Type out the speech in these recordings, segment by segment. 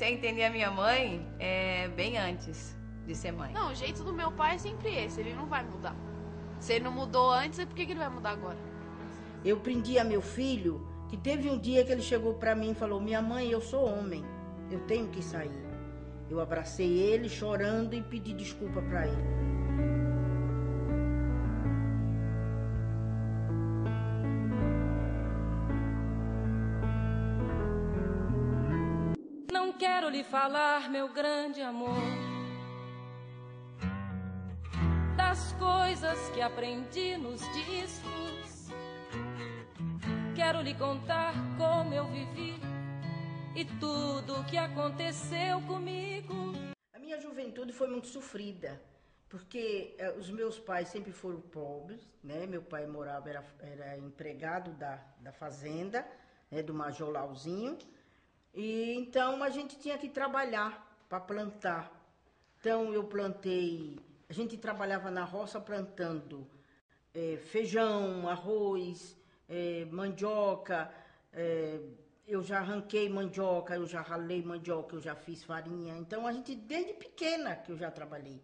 comecei a entender a minha mãe bem antes de ser mãe. Não, o jeito do meu pai é sempre esse, ele não vai mudar. Se ele não mudou antes, por que ele vai mudar agora? Eu prendi a meu filho, que teve um dia que ele chegou pra mim e falou: minha mãe, eu sou homem, eu tenho que sair. Eu abracei ele chorando e pedi desculpa pra ele. Não quero lhe falar, meu grande amor, das coisas que aprendi nos discos. Quero lhe contar como eu vivi e tudo o que aconteceu comigo. A minha juventude foi muito sofrida, porque os meus pais sempre foram pobres, né? Meu pai morava, era empregado da fazenda, né? Do Major Lauzinho. E então a gente tinha que trabalhar para plantar. Então eu plantei, a gente trabalhava na roça plantando feijão, arroz, mandioca, eu já arranquei mandioca, eu já ralei mandioca, eu já fiz farinha. Então a gente, desde pequena que eu já trabalhei.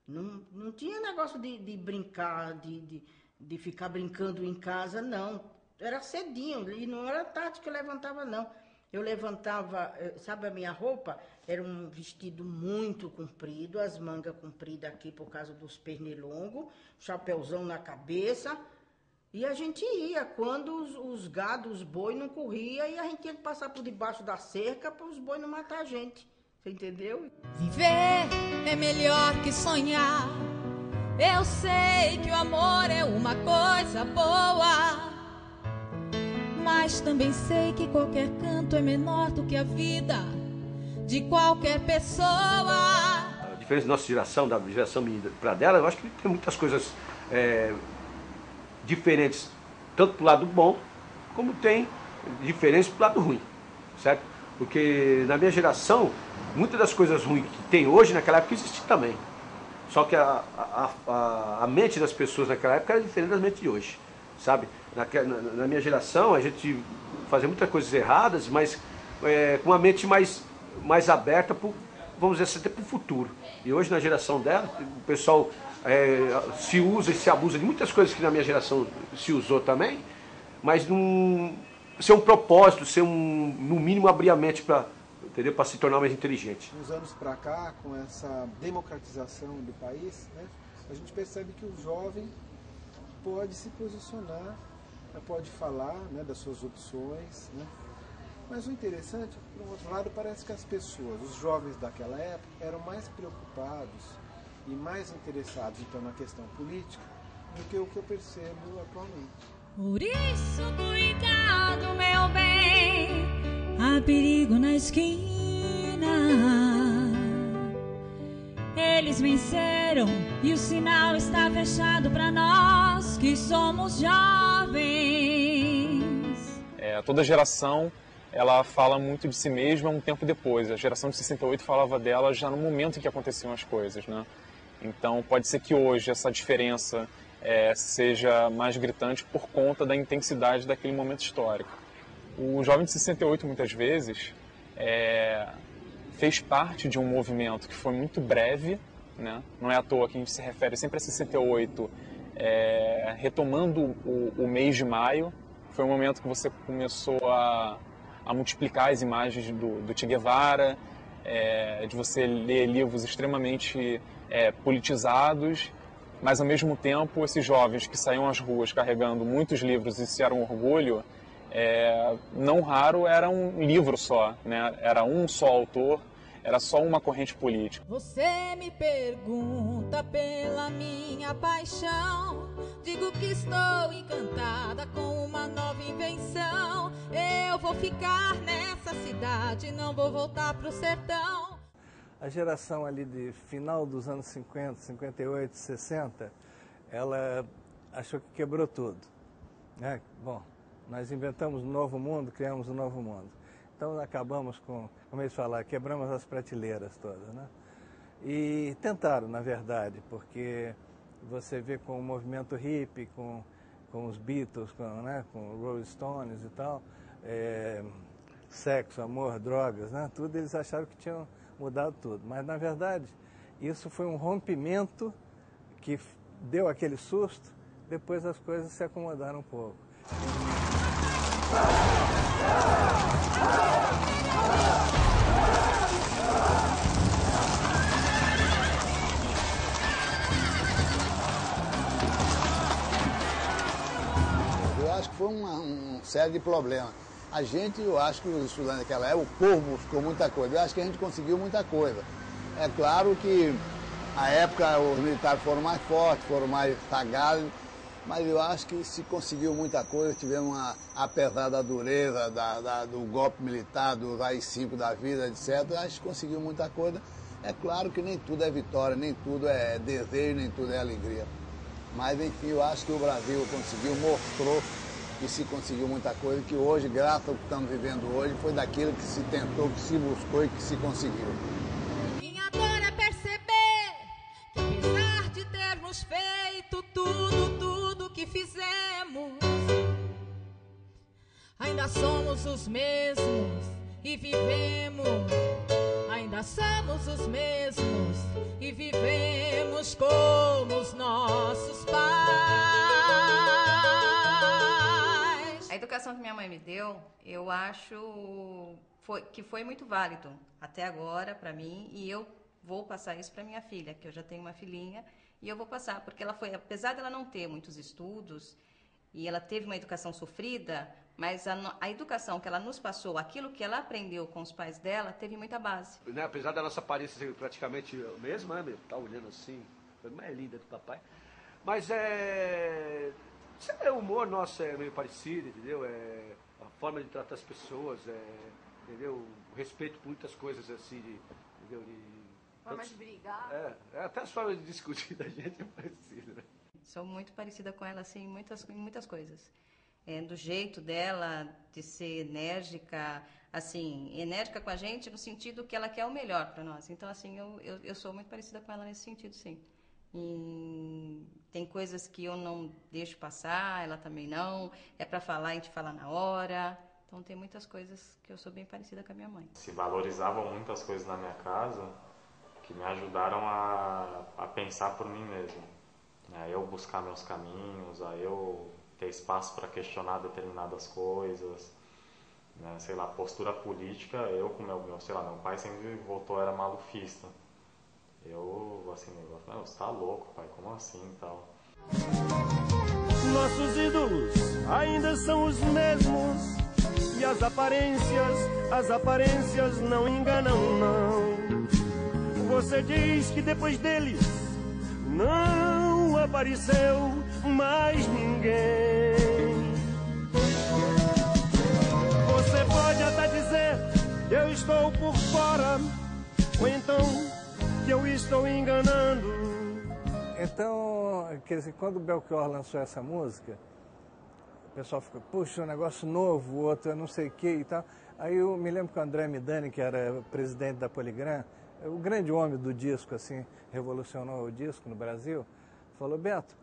Não tinha negócio de brincar, de ficar brincando em casa, não. Era cedinho, e não era tarde que eu levantava, não. Eu levantava, sabe, a minha roupa era um vestido muito comprido, as mangas compridas aqui por causa dos pernilongos, chapéuzão na cabeça. E a gente ia, quando os gados, os boi não corriam, e a gente tinha que passar por debaixo da cerca para os boi não matar a gente. Você entendeu? Viver é melhor que sonhar. Eu sei que o amor é uma coisa boa, mas também sei que qualquer canto é menor do que a vida de qualquer pessoa. A diferença da nossa geração, da geração para dela, eu acho que tem muitas coisas diferentes, tanto para o lado bom, como tem diferenças para o lado ruim, certo? Porque na minha geração, muitas das coisas ruins que tem hoje, naquela época existia também. Só que a mente das pessoas naquela época era diferente da mente de hoje, sabe? Na minha geração, a gente fazia muitas coisas erradas, mas com uma mente mais aberta, vamos dizer assim, até para o futuro. E hoje, na geração dela, o pessoal se usa e se abusa de muitas coisas que na minha geração se usou também, mas ser um propósito, no mínimo, abrir a mente para se tornar mais inteligente. Uns anos para cá, com essa democratização do país, né, a gente percebe que o jovem pode se posicionar, pode falar, né, das suas opções, né? Mas o interessante, por um outro lado, parece que as pessoas, os jovens daquela época, eram mais preocupados e mais interessados então na questão política do que o que eu percebo atualmente. Por isso, cuidado, meu bem, há perigo na esquina. Eles venceram e o sinal está fechado para nós que somos jovens. Toda geração ela fala muito de si mesma um tempo depois. A geração de 68 falava dela já no momento em que aconteciam as coisas, né? Então pode ser que hoje essa diferença seja mais gritante por conta da intensidade daquele momento histórico. O jovem de 68 muitas vezes fez parte de um movimento que foi muito breve, né? Não é à toa que a gente se refere sempre a 68, retomando o mês de maio. Foi um momento que você começou a multiplicar as imagens do Che Guevara, de você ler livros extremamente politizados, mas ao mesmo tempo esses jovens que saíam às ruas carregando muitos livros e se eram orgulho, não raro era um livro só, né? Era um só autor, era só uma corrente política. Você me pergunta pela minha paixão, digo que estou encantada com uma nova invenção. Eu vou ficar nessa cidade, não vou voltar pro sertão. A geração ali de final dos anos 50, 58, 60, ela achou que quebrou tudo, né? Bom, nós inventamos um novo mundo, criamos um novo mundo. Então acabamos com, como eles falam, quebramos as prateleiras todas, né? E tentaram, na verdade, porque você vê com o movimento hippie, com os Beatles, com os Rolling Stones e tal, sexo, amor, drogas, né? Tudo, eles acharam que tinham mudado tudo. Mas, na verdade, isso foi um rompimento que deu aquele susto, depois as coisas se acomodaram um pouco. Eu acho que foi um série de problemas. Eu acho que os estudantes daquela época, o povo ficou muita coisa. Eu acho que a gente conseguiu muita coisa. É claro que, na época, os militares foram mais fortes, foram mais tagados, mas eu acho que se conseguiu muita coisa. Tivemos, apesar da dureza, do golpe militar, dos AI-5 da vida, etc., eu acho que conseguiu muita coisa. É claro que nem tudo é vitória, nem tudo é desejo, nem tudo é alegria. Mas, enfim, eu acho que o Brasil conseguiu, mostrou que se conseguiu muita coisa, que hoje, graças ao que estamos vivendo hoje, foi daquilo que se tentou, que se buscou e que se conseguiu. Minha dor é perceber que, apesar de termos feito tudo que fizemos, ainda somos os mesmos e vivemos. Ainda somos os mesmos e vivemos como os nossos pais. A educação que minha mãe me deu, eu acho que foi muito válido até agora para mim, e eu vou passar isso para minha filha, que eu já tenho uma filhinha, e eu vou passar, porque ela foi, apesar dela não ter muitos estudos, e ela teve uma educação sofrida, mas a educação que ela nos passou, aquilo que ela aprendeu com os pais dela, teve muita base. Né, apesar da nossa aparência ser praticamente a mesma, né, meu? Tá olhando assim, foi mais linda do papai. Mas o humor nosso é meio parecido, entendeu? A forma de tratar as pessoas, entendeu? O respeito por muitas coisas assim, entendeu? Forma de brigar. Até as formas de discutir da gente é parecida, né? Sou muito parecida com ela, assim, em muitas coisas. Do jeito dela, de ser enérgica, assim, enérgica com a gente no sentido que ela quer o melhor para nós. Então, assim, eu sou muito parecida com ela nesse sentido, sim. E tem coisas que eu não deixo passar, ela também não. É para falar, a gente fala na hora. Então, tem muitas coisas que eu sou bem parecida com a minha mãe. Se valorizavam muitas coisas na minha casa que me ajudaram a pensar por mim mesmo. A eu buscar meus caminhos, a eu ter espaço para questionar determinadas coisas, né? Sei lá, postura política, eu com meu pai sempre votou, era malufista. Eu, assim, não, você tá louco, pai, como assim e tal. Nossos ídolos ainda são os mesmos, e as aparências não enganam, não. Você diz que depois deles não apareceu mais ninguém. Você pode até dizer que eu estou por fora, ou então que eu estou enganando. Então, quer dizer, quando o Belchior lançou essa música, o pessoal ficou, puxa, um negócio novo, o outro eu não sei o que e tal. Aí eu me lembro que o André Midani, que era presidente da Poligram, o grande homem do disco, assim, revolucionou o disco no Brasil, falou, Beto,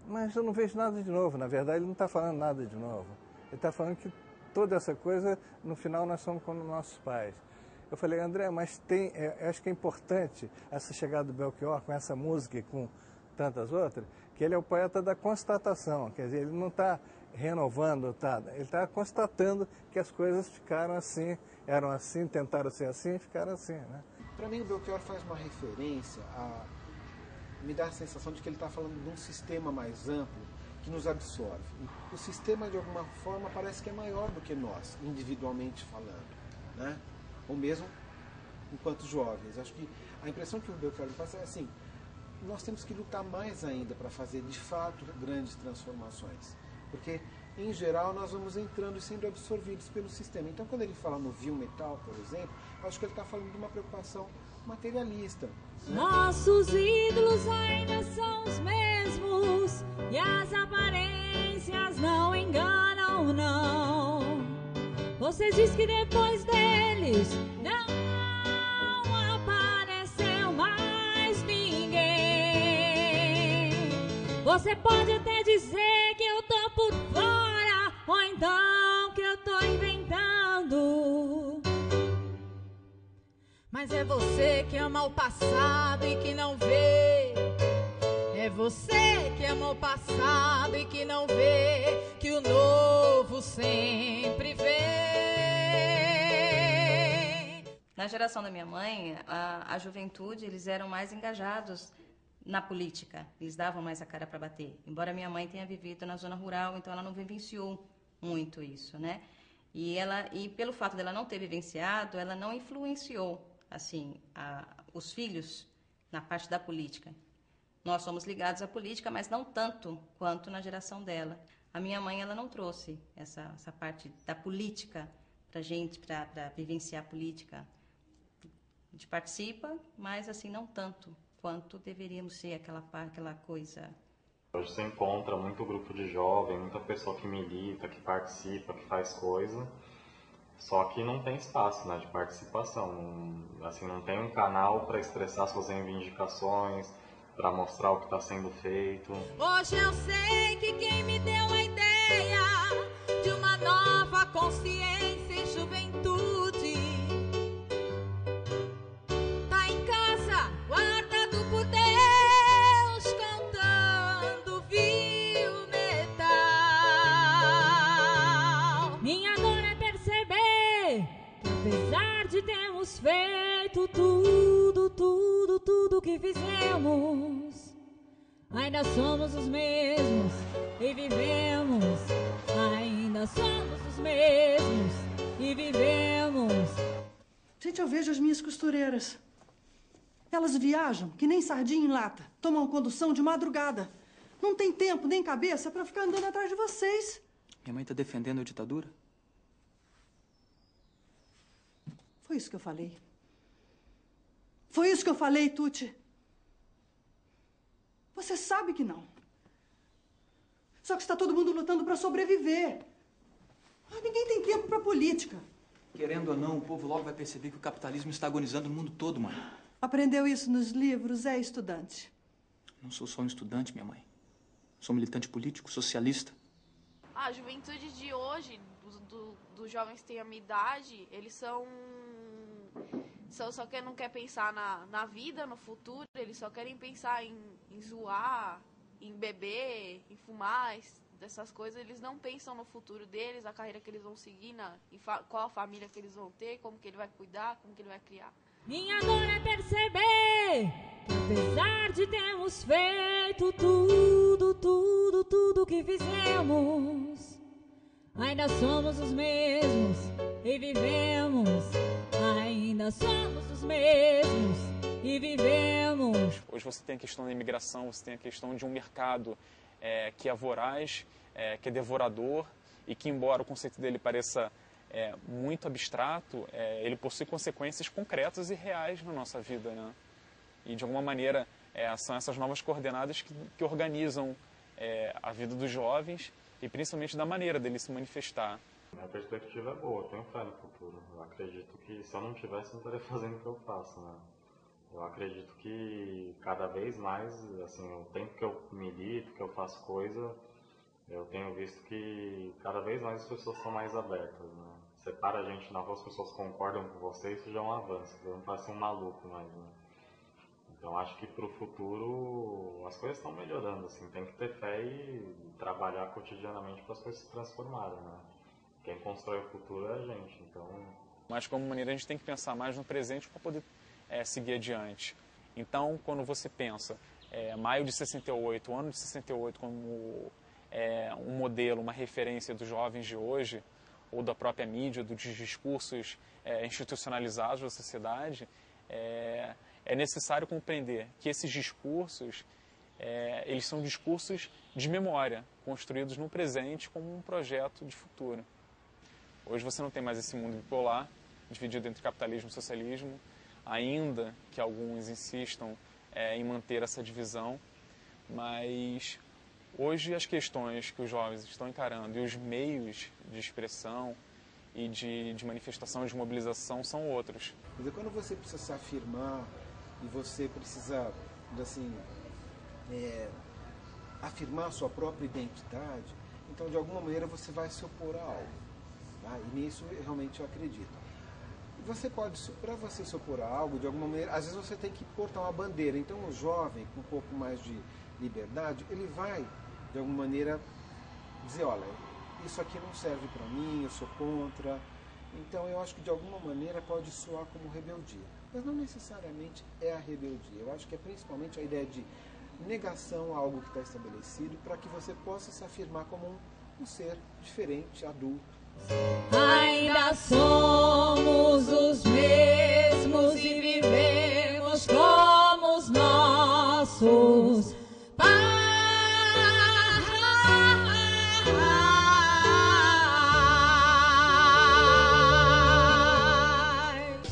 mas eu não vejo nada de novo. Na verdade, ele não está falando nada de novo. Ele está falando que toda essa coisa, no final, nós somos como nossos pais. Eu falei, André, mas acho que é importante essa chegada do Belchior com essa música e com tantas outras, que ele é o poeta da constatação. Quer dizer, ele não está renovando, ele está constatando que as coisas ficaram assim, eram assim, tentaram ser assim e ficaram assim, né? Para mim, o Belchior faz uma referência me dá a sensação de que ele está falando de um sistema mais amplo que nos absorve. O sistema, de alguma forma, parece que é maior do que nós, individualmente falando, né? Ou mesmo enquanto jovens. Acho que a impressão que o Belchior passa é assim, nós temos que lutar mais ainda para fazer, de fato, grandes transformações. Porque, em geral, nós vamos entrando e sendo absorvidos pelo sistema. Então, quando ele fala no vil metal, por exemplo, acho que ele está falando de uma preocupação materialista, né? Nossos ídolos ainda são os mesmos, e as aparências não enganam, não. Você diz que depois deles não apareceu mais ninguém. Você pode até dizer que eu tô por fora, ou então que eu tô inventando. Mas é você que ama o passado e que não vê. É você que ama o passado e que não vê que o novo sempre vem. Na geração da minha mãe, a juventude, eles eram mais engajados na política. Eles davam mais a cara para bater. Embora minha mãe tenha vivido na zona rural, então ela não vivenciou muito isso, né? E pelo fato dela não ter vivenciado, ela não influenciou, assim, os filhos na parte da política. Nós somos ligados à política, mas não tanto quanto na geração dela. A minha mãe, ela não trouxe essa parte da política para a gente, para vivenciar a política. A gente participa, mas assim, não tanto quanto deveríamos ser aquela coisa. Hoje você encontra muito grupo de jovem, muita pessoa que milita, que participa, que faz coisa, só que não tem espaço, né, de participação. Assim, não tem um canal para expressar suas reivindicações, para mostrar o que está sendo feito. Hoje eu sei que quem me deu a ideia de uma nova consciência e juventude tá em casa, guardado por Deus, cantando viu metal. Minha dor é perceber que apesar de termos feito tudo que fizemos, ainda somos os mesmos e vivemos. Ainda somos os mesmos e vivemos. Gente, eu vejo as minhas costureiras. Elas viajam que nem sardinha em lata, tomam condução de madrugada. Não tem tempo nem cabeça para ficar andando atrás de vocês. Minha mãe tá defendendo a ditadura? Foi isso que eu falei. Foi isso que eu falei, Tuti. Você sabe que não. Só que está todo mundo lutando para sobreviver. Ninguém tem tempo para política. Querendo ou não, o povo logo vai perceber que o capitalismo está agonizando no mundo todo, mãe. Aprendeu isso nos livros, é estudante. Não sou só um estudante, minha mãe. Sou militante político, socialista. A juventude de hoje, dos jovens que têm a minha idade, eles só que não quer pensar na vida, no futuro, eles só querem pensar em zoar, em beber, em fumar, dessas coisas. Eles não pensam no futuro deles, a carreira que eles vão seguir, qual a família que eles vão ter, como que ele vai cuidar, como que ele vai criar. Minha dor é perceber que apesar de termos feito tudo que fizemos, ainda somos os mesmos e vivemos. Ainda somos os mesmos e vivemos. Hoje você tem a questão da imigração, você tem a questão de um mercado que é voraz, que é devorador e que, embora o conceito dele pareça muito abstrato, ele possui consequências concretas e reais na nossa vida, né? E, de alguma maneira, são essas novas coordenadas que organizam a vida dos jovens e, principalmente, da maneira dele se manifestar. Minha perspectiva é boa, eu tenho fé no futuro. Eu acredito que se eu não tivesse, não estaria fazendo o que eu faço, né? Eu acredito que cada vez mais, assim, o tempo que eu milito, que eu faço coisa, eu tenho visto que cada vez mais as pessoas são mais abertas, né? Você para a gente na rua, as pessoas concordam com você, isso já é um avanço, você não parece um maluco mais, né? Então acho que para o futuro as coisas estão melhorando, assim, tem que ter fé e trabalhar cotidianamente para as coisas se transformarem, né? Quem constrói o futuro é a gente, então... Mas, como maneira, a gente tem que pensar mais no presente para poder seguir adiante. Então, quando você pensa maio de 68, o ano de 68, como um modelo, uma referência dos jovens de hoje, ou da própria mídia, dos discursos institucionalizados da sociedade, é necessário compreender que esses discursos, eles são discursos de memória, construídos no presente como um projeto de futuro. Hoje você não tem mais esse mundo bipolar, dividido entre capitalismo e socialismo, ainda que alguns insistam em manter essa divisão, mas hoje as questões que os jovens estão encarando e os meios de expressão e de manifestação, de mobilização são outros. Mas quando você precisa se afirmar e você precisa, assim, afirmar a sua própria identidade, então de alguma maneira você vai se opor a algo. Tá? E nisso realmente eu acredito. Você pode, para você se opor a algo, de alguma maneira, às vezes você tem que portar uma bandeira. Então o jovem, com um pouco mais de liberdade, ele vai, de alguma maneira, dizer, olha, isso aqui não serve para mim, eu sou contra. Então eu acho que de alguma maneira pode soar como rebeldia. Mas não necessariamente é a rebeldia. Eu acho que é principalmente a ideia de negação a algo que está estabelecido para que você possa se afirmar como um ser diferente, adulto. Ainda somos os mesmos e vivemos como os nossos pais.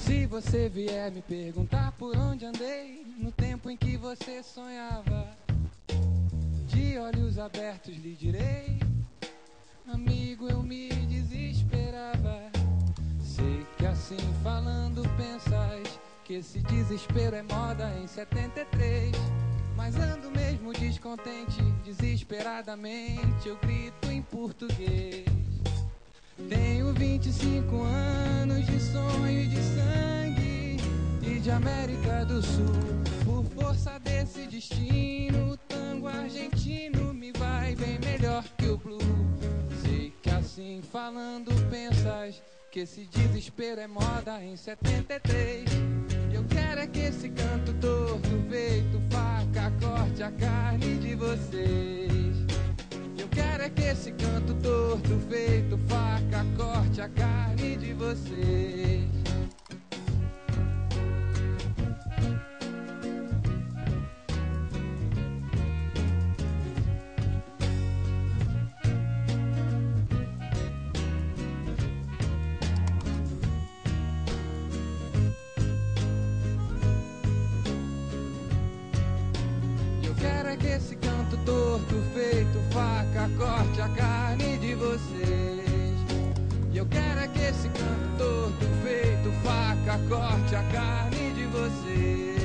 Se você vier me perguntar por onde andei no tempo em que você sonhava, de olhos abertos lhe direi: amigo, eu me desesperava. Sei que assim falando pensas que esse desespero é moda em 73. Mas ando mesmo descontente, desesperadamente eu grito em português. Tenho 25 anos de sonho e de sangue e de América do Sul. Por força desse destino, o tango argentino me vai bem melhor que o blues. Sei que assim falando pensas que esse desespero é moda em 73. Eu quero é que esse canto torto feito faca corte a carne de vocês. Eu quero é que esse canto torto feito faca corte a carne de vocês. Esse canto torto feito faca corte a carne de vocês. E eu quero é que esse canto torto feito faca corte a carne de vocês.